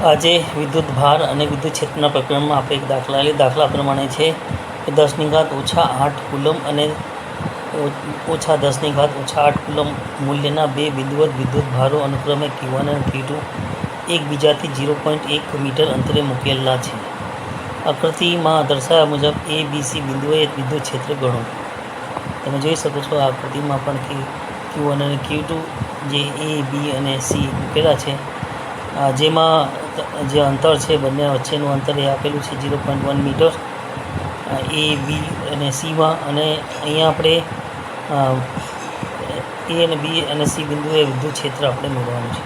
આજે વિદ્યુત ભાર અને વિદ્યુત ક્ષેત્રના પ્રકરણમાં આપણે એક દાખલા પ્રમાણે છે કે 10⁻8 કુલમ અને -10⁻8 કુલમ મૂલ્યના બે બિંદુવત વિદ્યુત ભારો અનુક્રમે Q1 અને Q2 એકબીજાથી 0.1 મીટર અંતરે મૂકેલા છે. આકૃતિમાં દર્શાવ્યા મુજબ A, B, C બિંદુએ વિદ્યુત ક્ષેત્ર ગણો. તમે જોઈ શકો છો આ આકૃતિમાં પણ કે Q1 અને Q2 જે A, B અને C મૂકેલા છે. જેમાં જે અંતર છે બંને વચ્ચેનું અંતર એ આપેલું છે 0.1 મીટર A, B અને Cમાં. અને અહીંયા આપણે A અને B અને C બિંદુએ વિદ્યુત ક્ષેત્ર આપણે મેળવવાનું છે.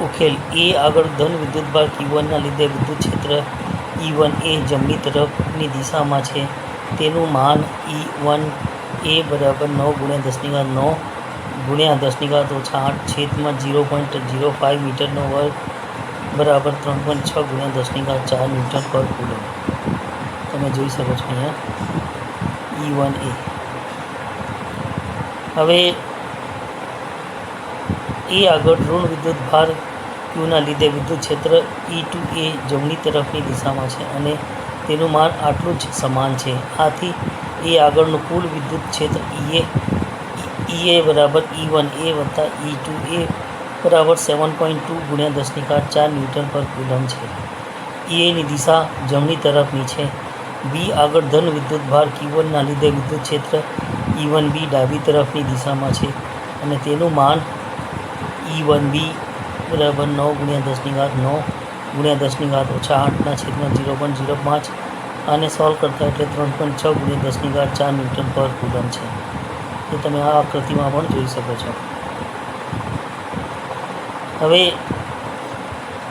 ઉકેલ: A આગળ ધન વિદ્યુતભાર Q1ના લીધે વિદ્યુત ક્ષેત્ર E1 એ જમણી તરફની દિશામાં છે. તેનું માન E1 એ બરાબર 9 × 10⁻9 × 10⁻8 0.05 મીટરનો વર્ગ બરાબર 3.6 × 10⁻4 ન્યૂટન પર કુલમ. તમે જોઈ શકો છો અહીંયા E1 એ. હવે A આગળ ઋણ વિદ્યુત ભાર Qના લીધે વિદ્યુત ક્ષેત્ર E2 એ જમણી તરફની દિશામાં છે અને તેનું માન આટલું જ સમાન છે. આથી A આગળનું કુલ વિદ્યુત ક્ષેત્ર EA બરાબર E1 એ વત્તા E2 એ બરાબર 7.2 × 10⁻4 ન્યૂટન પર કુલમ છે. EAની દિશા જમણી તરફની છે. B આગળ ધન વિદ્યુત ભાર Q1ના લીધે વિદ્યુત ક્ષેત્ર E1B ડાબી તરફની દિશામાં છે અને તેનું માન E1B બરાબર 9 × 10⁻9 × 10⁻8/0.05 આને સોલ્વ કરતાં એટલે 3.6 × 10⁻4 ન્યૂટન પર કુલમ છે. એ તમે આ આકૃતિમાં પણ જોઈ શકો છો. હવે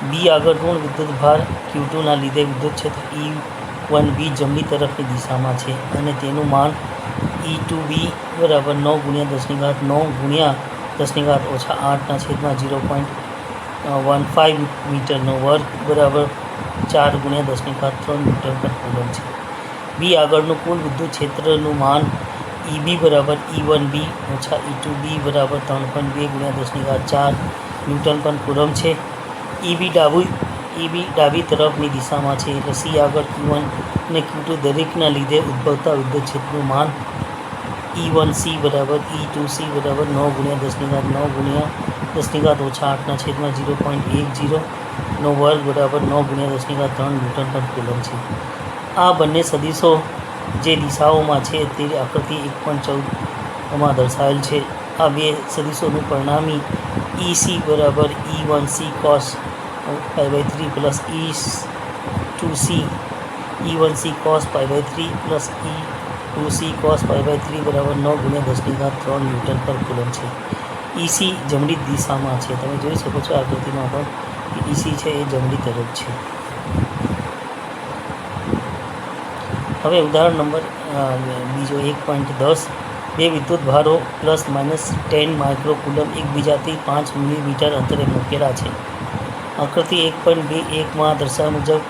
B આગળ ઋણ વિદ્યુત ભાર Q2ના લીધે વિદ્યુત ક્ષેત્ર E1B જમણી તરફની દિશામાં છે અને તેનું માન E2B બરાબર 9 × 10⁻9 × 10⁻8/0.15 મીટરનો વર્ગ બરાબર 4 × 10⁻3 ન્યૂટન પર કુલમ છે. B આગળનું કુલ વિદ્યુત ક્ષેત્રનું માન EB બરાબર E1B - E2B બરાબર 3.2 × 10⁻4 ન્યૂટન પર કુલમ છે. EB ડાબી તરફની દિશામાં છે એટલે C આગળ Q1 અને Q2 દરેકના લીધે ઉદ્ભવતા વિદ્યુત ક્ષેત્રનું માન E1C બરાબર E2C બરાબર 9 × 10⁻9 × 10⁻8/0.10 નો વર્ગ બરાબર 9 × 10⁻3 ન્યૂટન પર કુલમ છે. આ બંને સદિશો જે દિશાઓમાં છે તે આકૃતિ 1.14માં દર્શાવેલ છે. આ બે સદિશોનું પરિણામી EC બરાબર E1C cos π/3 plus E2C E1C cos π/3 plus E2C cos π/3 બરાબર 9 × 10⁻3 ન્યૂટન પર કુલમ છે. EC જમણી દિશામાં છે. તમે જોઈ શકો છો આકૃતિમાં પણ કે EC છે એ જમણી તરફ છે. હવે ઉદાહરણ નંબર બીજો 1.10 બે વિદ્યુત ભારો ±10 માઇક્રોકુલમ એકબીજાથી 5 મિલીમીટર અંતરે મૂકેલા છે. આકૃતિ 1.21માં દર્શાવ્યા મુજબ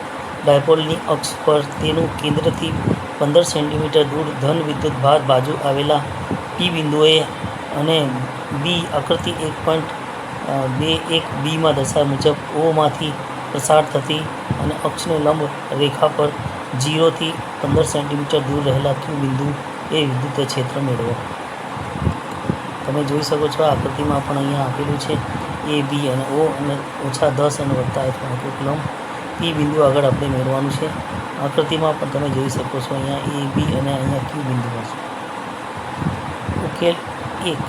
ડાયપોલની અક્ષ પર તેનું કેન્દ્રથી 15 સેન્ટીમીટર દૂર ધન વિદ્યુત ભાર બાજુ આવેલા P બિંદુએ અને B આકૃતિ 1.21Bમાં દર્શાવ્યા મુજબ Oમાંથી પસાર થતી અને અક્ષને લંબ રેખા પર 0 થી 15 સેન્ટીમીટર દૂર રહેલા Q બિંદુ એ વિદ્યુત ક્ષેત્ર મેળવો. તમે જોઈ શકો છો આકૃતિમાં પણ અહીંયા આપેલું છે A, B અને O અને -10 અને +1 માઇક્રોકુલમ P બિંદુ આગળ આપણે મેળવવાનું છે. આકૃતિમાં પણ તમે જોઈ શકો છો અહીંયા A, B અને અહીંયા Q બિંદુ છે. ઉકેલ: 1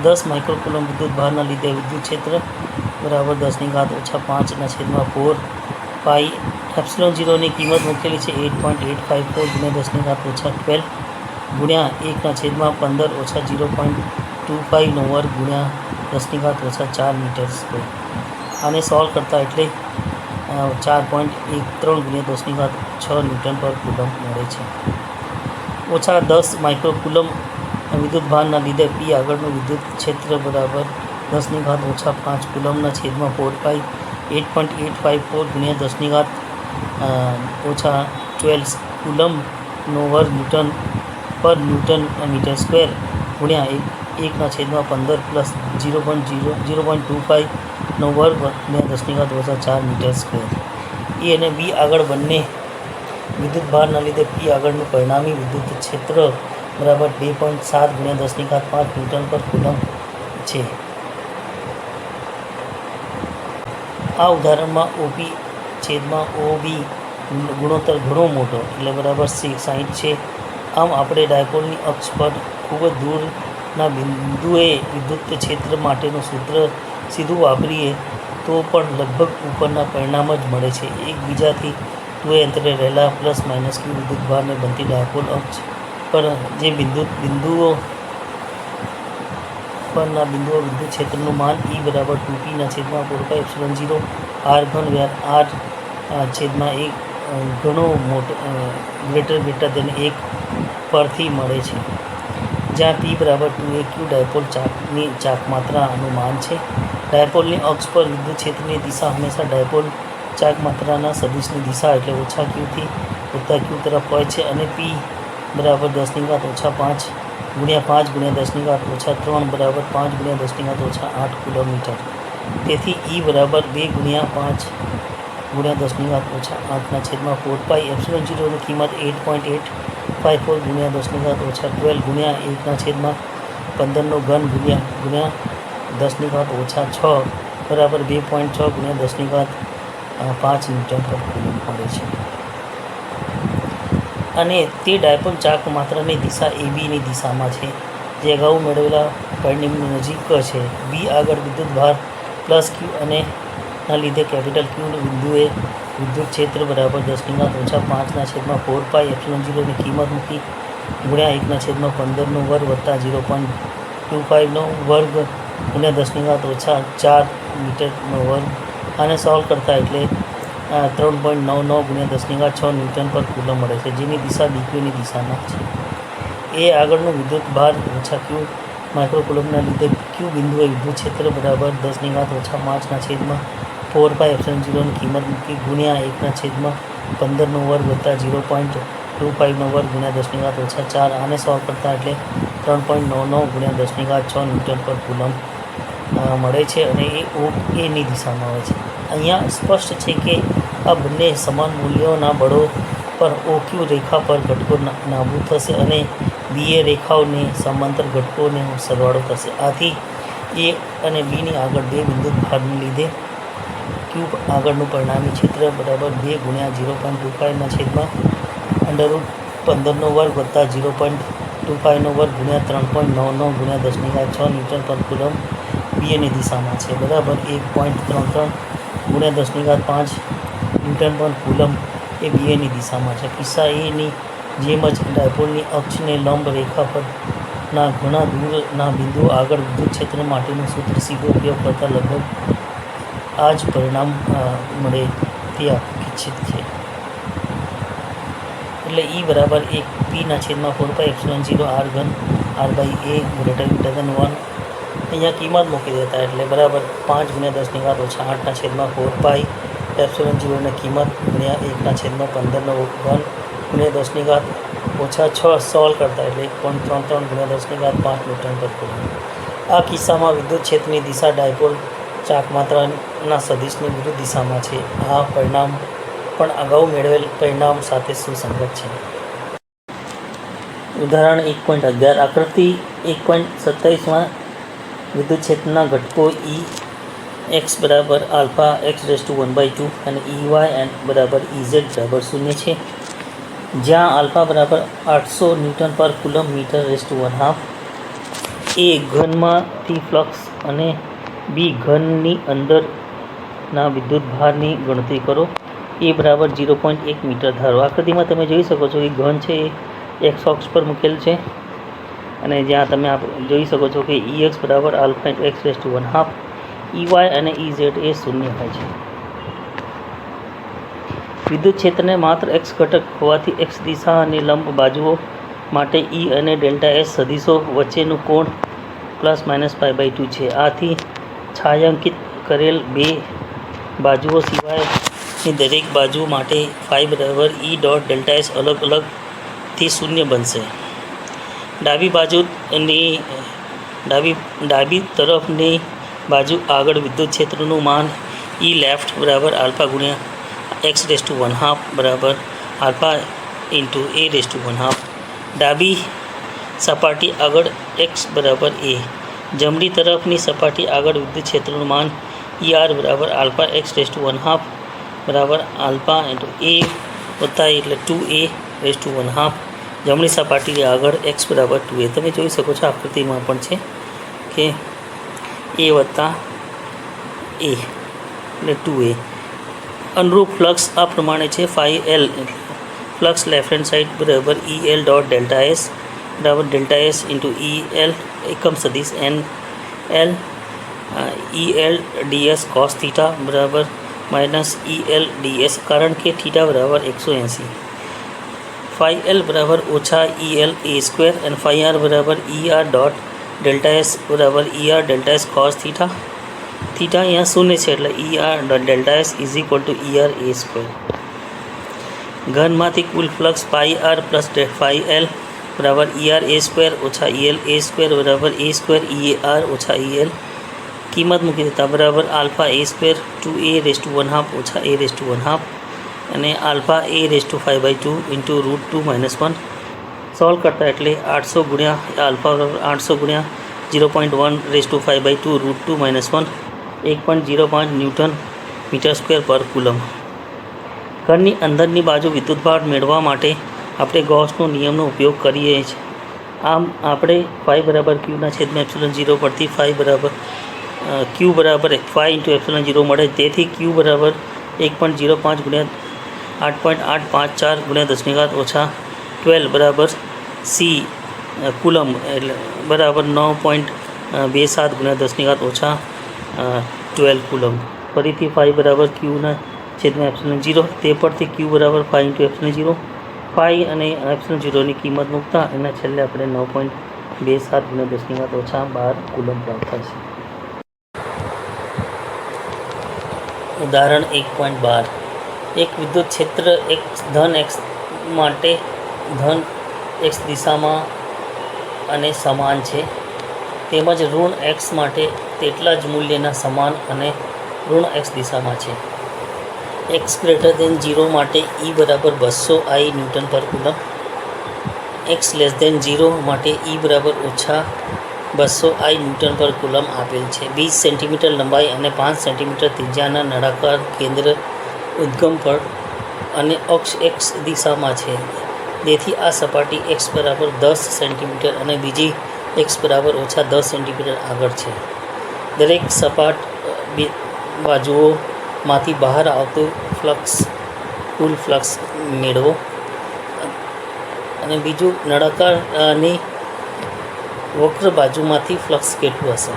10 માઇક્રોકુલમ વિદ્યુત ભારના લીધે વિદ્યુત ક્ષેત્ર બરાબર 10⁻5/4 પાઈ ε0ની કિંમત મૂકેલી છે 8.854 × 10⁻12 ગુણ્યા 1/15 - 0.25 નો વર્ગ ગુણ્યા 10⁻4 મીટર સ્ક્વેર. આને સોલ્વ કરતાં એટલે 4.13 × 10⁻6 ન્યૂટન પર કુલમ મળે છે. -10 માઇક્રોકુલમ વિદ્યુત ભારના લીધે P આગળનું વિદ્યુત ક્ષેત્ર બરાબર 10⁻5 કુલમના છેદમાં 4 પાઈ 8.854 × 10⁻12 કુલમનો વર્ગ ન્યૂટન પર મીટર સ્ક્વેર ગુણ્યા 1/15 + 0.25 નો વર્ગ ગુણ્યા 10⁻⁴ મીટર સ્ક્વેર. એ અને બી આગળ બંને વિદ્યુત ભારના લીધે પી આગળનું પરિણામી વિદ્યુત ક્ષેત્ર બરાબર 2.7 ગુણ્યા 10⁵ ન્યૂટન પર કુલમ છે. આ ઉદાહરણમાં ઓપી છેદમાં ઓબી ગુણોત્તર ઘણો મોટો એટલે બરાબર 60 છે. આમ આપણે ડાયપોલની અક્ષ પર ખૂબ જ દૂરના બિંદુએ વિદ્યુત ક્ષેત્ર માટેનું સૂત્ર સીધું વાપરીએ તો પણ લગભગ ઉપરના પરિણામ જ મળે છે. એકબીજાથી 2 અંતરે રહેલા પ્લસ માઇનસ ક્યુ વિદ્યુત ભારને બનતી ડાયપોલ અક્ષ પર જે બિંદુઓ પરના વિદ્યુત ક્ષેત્રનું માન E બરાબર 2p/4πε0 r3 r છેદમાં 1 ઘણો મોટો ગ્રેટર દેન 1 પરથી મળે છે, જ્યાં p બરાબર 2a ક્યુ ડાયપોલ ચાકની ચાકમાત્રાનું માન છે. ડાયપોલની અક્ષ પર વિદ્યુત ક્ષેત્રની દિશા હંમેશા ડાયપોલ ચાકમાત્રાના સદિશની દિશા એટલે ઓછા ક્યુથી વત્તા ક્યુ તરફ હોય છે અને p બરાબર 10⁻⁵ ગુણ્યા 5 ગુણ્યા 10⁻⁻3 બરાબર 5 ગુણ્યા 10⁻⁸ કિલોમીટર. તેથી E બરાબર 2 ગુણ્યા 5 ગુણ્યા 10⁻⁸/4πε0 ની કિંમત 8.854 ગુણ્યા 10⁻12 ગુણ્યા 1/15 ગુણ્યા 10⁻6 બરાબર 2.6 ગુણ્યા 10⁵5 ન્યૂટન પર કુલમ મળે છે. અને તે ડાયપોલ ચાક માત્રાની દિશા એબીની દિશામાં છે, જે અગાઉ મેળવેલા પરિણામની નજીક છે. બી આગળ વિદ્યુત ભાર પ્લસ ક્યુ અને ના લીધે કેપિટલ ક્યુ બિંદુએ વિદ્યુત ક્ષેત્ર બરાબર 10⁻⁴πε0 ની કિંમત મૂકી ગુણ્યા 1/15 વર્ગ વત્તા 0.25 વર્ગ ગુણ્યા 10⁻⁴ મીટરનો વર્ગ. આને સોલ્વ કરતા એટલે 3.99 ગુણ્યા 10⁻6 ન્યૂટન પર કુલમ મળે છે, જેની દિશા બીક્યુની દિશામાં છે. એ આગળનું વિદ્યુત ભાર ઓછા ક્યુ માઇક્રોકુલમના લીધે ક્યુ બિંદુએ વિદ્યુત ક્ષેત્ર બરાબર 10⁻⁴ ની કિંમત મૂકી ગુણ્યા 1/15 વર્ગ વત્તા 0.25 વર્ગ ગુણ્યા 10⁻⁴. આને સોલ્વ કરતા એટલે 3.99 ગુણ્યા 10⁻6 ન્યૂટન પર કુલમ મળે છે અને એ એની દિશામાં હોય છે. અહીંયા સ્પષ્ટ છે કે આ બંને સમાન મૂલ્યોના બળો પર OQ રેખા પર ઘટકો નાબૂદ થશે અને BA રેખાઓને સમાંતર ઘટકોનો સરવાળો થશે. આથી A અને Bની આગળ બે વિદ્યુત ભારને લીધે Q આગળનું પરિણામી ક્ષેત્ર બરાબર 2 ગુણ્યા 0.25 √15 વર્ગ વત્તા 0.25 વર્ગ ગુણ્યા 3.99 ગુણ્યા 10⁻6 ન્યૂટન પર કુલમ BAની દિશામાં છે, બરાબર 1.33 ગુણ્યા 10⁻5 ન્યૂટન પર કુલમ એ BAની દિશામાં છે. કિસ્સા એની જેમ જ ડાયપોલની અક્ષને લંબ રેખા પરના ઘણા દૂરના બિંદુઓ આગળ વિદ્યુત ક્ષેત્ર માટેનું સૂત્ર સીધો ઉપયોગ કરતા લગભગ આ જ પરિણામ મળે તે અપેક્ષિત છે. એટલે E બરાબર 1 p/4πε0 r3 r/a > 1 અહીંયા કિંમત મૂકી દેતા એટલે બરાબર 5 ગુણ્યા 10⁻⁴πε0 ની કિંમત ગુણ્યા 1/15 ગુણ્યા 10⁻6 સોલ્વ કરતા એટલે 1.33 ગુણ્યા 10⁻5 ન્યૂટન પર કુલમ. આ કિસ્સામાં વિદ્યુત ક્ષેત્રની દિશા ડાયપોલ ચાકમાત્રાના સદિશની વિરુદ્ધ દિશામાં છે. આ પરિણામ પણ અગાઉ મેળવેલ પરિણામ સાથે સુસંગત છે. ઉદાહરણ 1.11 આકૃતિ 1.27માં વિદ્યુત ક્ષેત્રના ઘટકો EX બરાબર આલ્ફા x⁻² અને EY બરાબર EZ બરાબર 0 છે, જ્યાં આલ્ફા બરાબર 800 ન્યૂટન પર કુલમ મીટર⁻², એ ઘનમાંથી ફ્લક્સ અને બી ઘનની અંદરના વિદ્યુત ભારની ગણતરી કરો. એ બરાબર 0.1 મીટર ધારો. આકૃતિમાં તમે જોઈ શકો છો કે ઘન છે એ x અક્ષ પર મૂકેલ છે અને જ્યાં તમે જોઈ શકો છો કે EX બરાબર આલ્ફા x⁻², EY અને EZ એ 0 હોય છે. વિદ્યુત ક્ષેત્રને માત્ર x ઘટક હોવાથી x દિશા અને લંબ બાજુઓ માટે E અને ΔS સદિશો વચ્ચેનું કોણ ±π/2 છે. આથી છાयांकित કરેલ બે બાજુઓ સિવાયની દરેક બાજુ માટે φ બરાબર E ડોટ ΔS અલગ અલગથી 0 બનશે. ડાબી તરફની બાજુ આગળ વિદ્યુત ક્ષેત્રનું માન E લેફ્ટ બરાબર આલ્ફા ગુણ્યા x⁻1/2 બરાબર આલ્ફા ઇન્ટુ a⁻1/2. ડાબી સપાટી આગળ x બરાબર a. જમણી તરફની સપાટી આગળ વિદ્યુત ક્ષેત્રનું માન ER બરાબર આલ્ફા x⁻1/2 બરાબર આલ્ફા ઇન્ટુ a વત્તા એટલે 2a⁻1/2. જમણી સપાટી આગળ x બરાબર 2a. તમે જોઈ શકો છો આકૃતિમાં પણ છે કે a વત્તા a એટલે 2a. અનુરૂપ ફ્લક્સ આ પ્રમાણે છે. φL flux left hand side બરાબર EL ડોટ ડેલ્ટા એસ બરાબર ડેલ્ટા એસ ઇન્ટુ EL એકમ સદિશ NL EL ds cos theta બરાબર માઇનસ EL ds કારણ કે થીટા બરાબર 180. φL બરાબર ઓછા EL a સ્ક્વેર અને φR બરાબર ER ડોટ ડેલ્ટા એસ બરાબર ER delta S cos theta. Theta અહીંયા શૂન્ય છે એટલે ER dot delta S is equal to ER a square. ઘનમાંથી કુલ ફ્લક્સ φR પ્લસ φL બરાબર ER a સ્ક્વેર ઓછા EL a સ્ક્વેર બરાબર a સ્ક્વેર ER ઓછા EL. કિંમત મૂકી દેતા બરાબર આલ્ફા a સ્ક્વેર 2a⁻1/2 ઓછા a⁻1/2 અને આલ્ફા a⁵/2 ઇન્ટુ √2 - 1. સોલ્વ કરતાં એટલે 800 ગુણ્યા આલ્ફા બરાબર 800 ગુણ્યા 0.1⁵/2 √2 - 1 1.05 ન્યૂટન મીટર સ્ક્વેર પર કુલમ. ઘરની અંદરની બાજુ વિદ્યુતભાર મેળવવા માટે આપણે ગૌસનો નિયમનો ઉપયોગ કરીએ છીએ. આમ આપણે φ બરાબર ક્યુના છેદમાં ε0 પરથી q બરાબર φ ઇન્ટુ ε0 મળે. તેથી q બરાબર 1.05 ગુણ્યા 8.854 ગુણ્યા 10⁻⁻12 બરાબર c કુલમ એટલે બરાબર 9.27 ગુણ્યા 10⁻12 કુલમ. ફરીથી φ બરાબર ક્યુના છેદમાં ε0 તે પરથી q બરાબર φ ઇન્ટુ ε0 φ અને ε0ની કિંમત મૂકતા એના છેલ્લે આપણે 9.27 ગુણ્યા 10⁻12 કુલમ પ્રાપ્ત થશે. ઉદાહરણ 1.12. એક વિદ્યુત ક્ષેત્ર ધન x માટે ધન x દિશામાં અને સમાન છે તેમજ ઋણ x માટે તેટલા જ મૂલ્યના સમાન અને ઋણ x દિશામાં છે. x0 માટે E બરાબર 200 I ન્યૂટન પર કુલમ. x0 માટે E બરાબર ઓછા 200 I ન્યૂટન પર કુલમ આપેલ છે. 20 સેન્ટીમીટર લંબાઈ અને 5 સેન્ટીમીટર ત્રિજ્યાના નળાકાર કેન્દ્ર ઉદ્ગમ પર અને અક્ષ x દિશામાં છે. તેથી આ સપાટી x બરાબર 10 સેન્ટીમીટર અને બીજી x બરાબર ઓછા 10 સેન્ટીમીટર આગળ છે. દરેક સપાટ બાજુઓમાંથી બહાર આવતું ફ્લક્સ કુલ ફ્લક્સ મેળવો. અને બીજું નળાકારની વક્ર બાજુમાંથી ફ્લક્સ કેટલું હશે.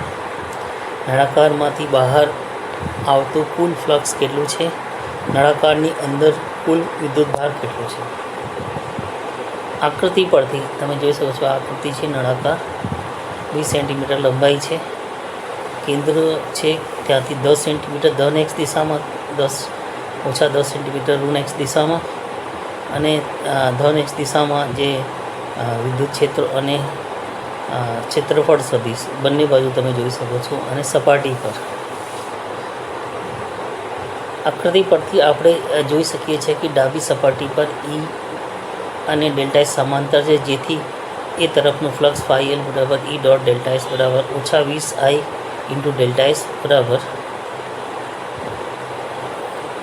નળાકારમાંથી બહાર આવતું કુલ ફ્લક્સ કેટલું છે. નળાકારની અંદર કુલ વિદ્યુતભાર કેટલો છે. આકૃતિ પરથી તમે જોઈ શકો છો. આ આકૃતિ છે નળાકાર. 20 સેન્ટીમીટર લંબાઈ છે. કેન્દ્ર છે ત્યાંથી 10 સેન્ટીમીટર ધન x દિશામાં 10 ઓછા 10 સેન્ટીમીટર ઋણ x દિશામાં અને ધન x દિશામાં જે વિદ્યુત ક્ષેત્ર અને ક્ષેત્રફળ સદિશ બંને બાજુ તમે જોઈ શકો છો. અને સપાટી પર આકૃતિ પરથી આપણે જોઈ શકીએ છીએ કે ડાબી સપાટી પર E અને ડેલ્ટા એસ સમાંતર છે. જેથી એ તરફનું ફ્લક્સ φL બરાબર E ડોટ ડેલ્ટા એસ બરાબર ઓછા 20 I ઇન્ટુ ડેલ્ટા એસ બરાબર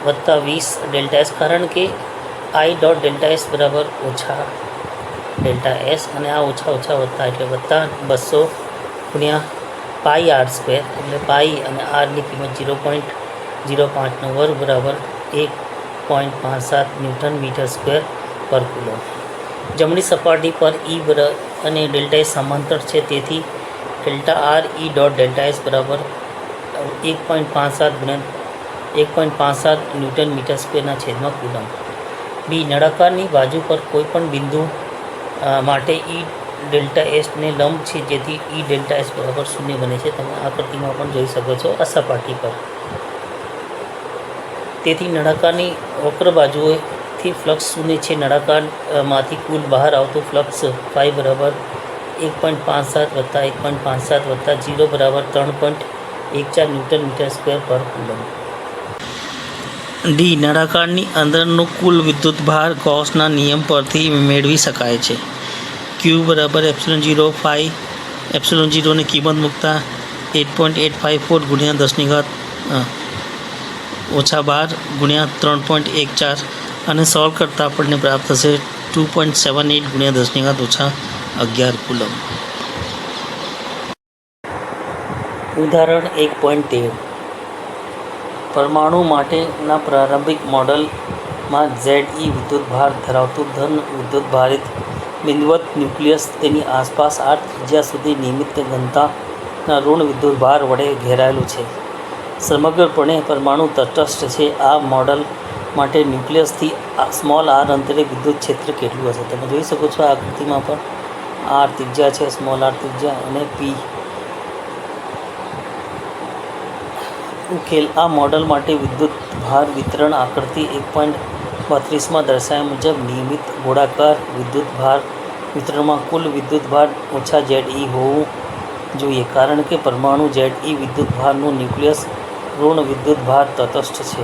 વત્તા 20 ડેલ્ટા એસ કારણ કે I ડોટ ડેલ્ટા એસ બરાબર ઓછા ડેલ્ટા એસ અને આ ઓછા ઓછા વત્તા એટલે વત્તા 200 ગુણ્યા πr સ્ક્વેર એટલે પાઈ અને આરની કિંમત 0.05નો વર્ગ બરાબર 1.57 ન્યૂટન મીટર સ્ક્વેર પર કુલમ. જમણી સપાટી પર E અને ડેલ્ટા એસ સમાંતર છે. તેથી delta R E dot delta S બરાબર 1.57 ગુણ્યા 1.57 ન્યૂટન મીટર સ્ક્વેરના છેદમાં કુલમ. બી નળાકારની બાજુ પર કોઈપણ બિંદુ માટે E ડેલ્ટા એસને લંબ છે. જેથી E ડેલ્ટા એસ બરાબર 0 બને છે. તમે આકૃતિમાં પણ જોઈ શકો છો આ સપાટી પર. તેથી નળાકારની વક્ર બાજુએથી ફ્લક્સ 0 છે. નળાકારમાંથી કુલ બહાર આવતું ફ્લક્સ φ બરાબર 1.57 વત્તા 1.57 વત્તા 0 બરાબર 3.27 न्यूटन मीटर स्क्वेर पर कूलम। ડી નળાકારની અંદરનો કુલ વિદ્યુત ભાર ગૌસના નિયમ પરથી મેળવી શકાય છે. ક્યુ બરાબર ε0 ફાઈ ε0ની કિંમત મૂકતા 8.854 ગુણ્યા 10⁻⁻12 ગુણ્યા 3.14 અને સોલ્વ કરતાં આપણને પ્રાપ્ત થશે 2.78 ગુણ્યા 10⁻11 કુલમ. ઉદાહરણ 1.13. પરમાણુ માટેના પ્રારંભિક મોડલમાં Ze વિદ્યુતભાર ધરાવતું ધન વિદ્યુતભારિત બિંદુવત ન્યુક્લિયસ તેની આસપાસ 8 ત્રિજ્યા સુધી નિયમિત ઘનતાના ઋણ વિદ્યુતભાર વડે ઘેરાયેલું છે. સમગ્રપણે પરમાણુ તટસ્થ છે. આ મોડલ માટે ન્યુક્લિયસથી સ્મોલ આર અંતરે વિદ્યુત ક્ષેત્ર કેટલું હશે? તમે જોઈ શકો છો આ આકૃતિમાં પણ આર ત્રિજ્યા છે, સ્મોલ આર ત્રિજ્યા અને પી. ઉકેલ. આ મોડલ માટે વિદ્યુત ભાર વિતરણ આકૃતિ 1.32માં દર્શાવ્યા મુજબ નિયમિત ગોળાકાર વિદ્યુત ભાર વિતરણમાં કુલ વિદ્યુત ભાર ઓછા Ze હોવું જોઈએ, કારણ કે પરમાણુ Ze વિદ્યુત ભારનું ન્યુક્લિયસ ઋણ વિદ્યુત ભાર તટસ્થ છે.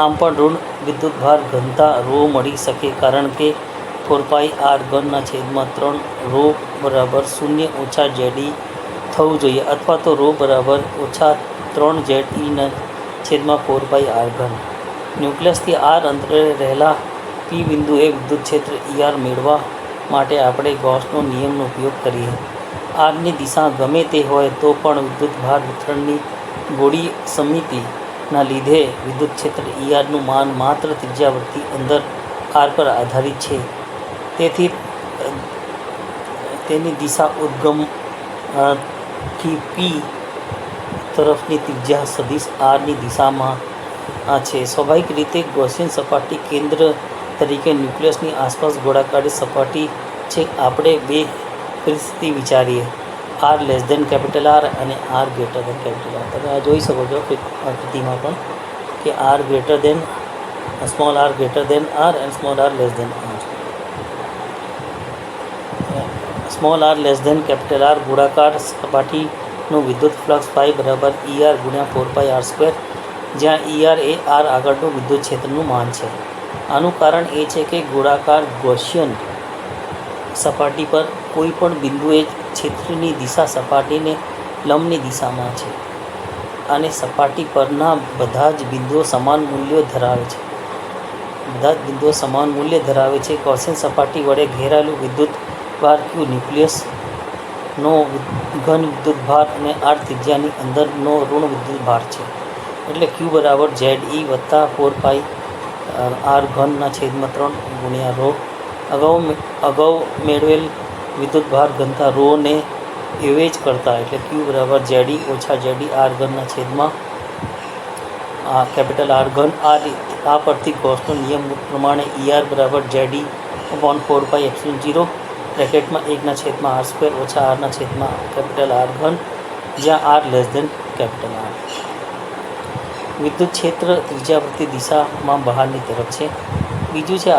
આમ પણ ઋણ વિદ્યુત ભાર ઘનતા ρ મળી શકે, કારણ કે 4πr3/3 ρ બરાબર 0 ઓછા Ze થવું જોઈએ, અથવા તો ρ બરાબર ઓછા 3Ze/4πr3. ન્યુક્લિયસથી આર અંતરે રહેલા પી બિંદુએ વિદ્યુત ક્ષેત્ર ER મેળવવા માટે આપણે ગૌસનો નિયમનો ઉપયોગ કરીએ. આરની દિશા ગમે તે હોય તો પણ વિદ્યુત ભાર વિતરણની ગોળી સમિતિના લીધે વિદ્યુત ક્ષેત્ર ERનું માન માત્ર ત્રિજ્યાવર્તી અંદર આર પર આધારિત છે. તેથી તેની દિશા ઉદ્ગમથી પી તરફની ત્રિજ્યા સદિશ આરની દિશામાં છે. સ્વાભાવિક રીતે ગૌસિયન સપાટી કેન્દ્ર તરીકે ન્યુક્લિયસની આસપાસ ગોળાકારની સપાટી છે. આપણે બે પરિસ્થિતિ વિચારીએ, R R અને R R. તમે આ જોઈ શકો છો આકૃતિમાં પણ કે small r greater than R and small r less than R. Small r less than R ગોળાકાર સપાટીનું વિદ્યુત ફ્લક્સ φ બરાબર ER ગુણ્યા 4πr², જ્યાં ER એ R આગળનું વિદ્યુત ક્ષેત્રનું માન છે. આનું કારણ એ છે કે ગોળાકાર ગૌસિયન સપાટી પર કોઈ પણ બિંદુએ ક્ષેત્રની દિશા સપાટીને લંબની દિશામાં છે અને સપાટી પરના બધા જ બિંદુઓ સમાન મૂલ્ય ધરાવે છે. ગૌસિયન સપાટી વડે ઘેરાયેલું વિદ્યુત ભાર Q ન્યુક્લિયસનો ઘન વિદ્યુત ભાર અને R ત્રિજ્યાની અંદરનો ઋણ વિદ્યુત ભાર છે. એટલે Q બરાબર Ze વત્તા 4πr3/3 ગુણ્યા ρ. અગાઉ મેળવેલ વિદ્યુત ભાર ઘનતા ρ ને એવેજ કરતા, એટલે Q બરાબર Ze ઓછા Ze R3. આ પરથી ગૌસનો નિયમ પ્રમાણે ER બરાબર Ze/4πε0 બ્રેકેટમાં 1/r² ઓછા R/R3, જ્યાં R R. વિદ્યુત ક્ષેત્ર ત્રિજ્યાવર્તી દિશામાં બહારની તરફ છે. બીજું છે R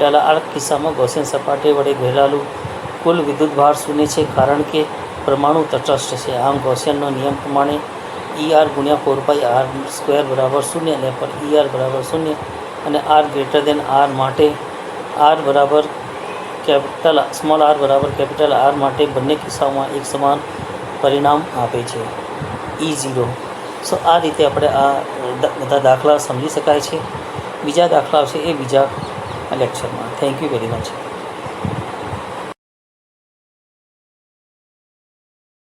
R. આ કિસ્સામાં ગૌસિયન સપાટી વડે ઘેરાયેલું કુલ વિદ્યુત ભાર શૂન્ય છે, કારણ કે પરમાણુ તટસ્થ છે. આમ ગૌસિયનનો નિયમ પ્રમાણે ER ગુણ્યા 4πr² બરાબર 0 અને ER બરાબર 0 અને R R માટે R બરાબર સ્મોલ r બરાબર R માટે બંને કિસ્સાઓમાં એક સમાન પરિણામ આપે છે, E0. સો આ રીતે આપણે આ બધા દાખલા સમજી શકાય છે. બીજા દાખલા આવશે એ બીજા લેક્ચરમાં. Thank you very much.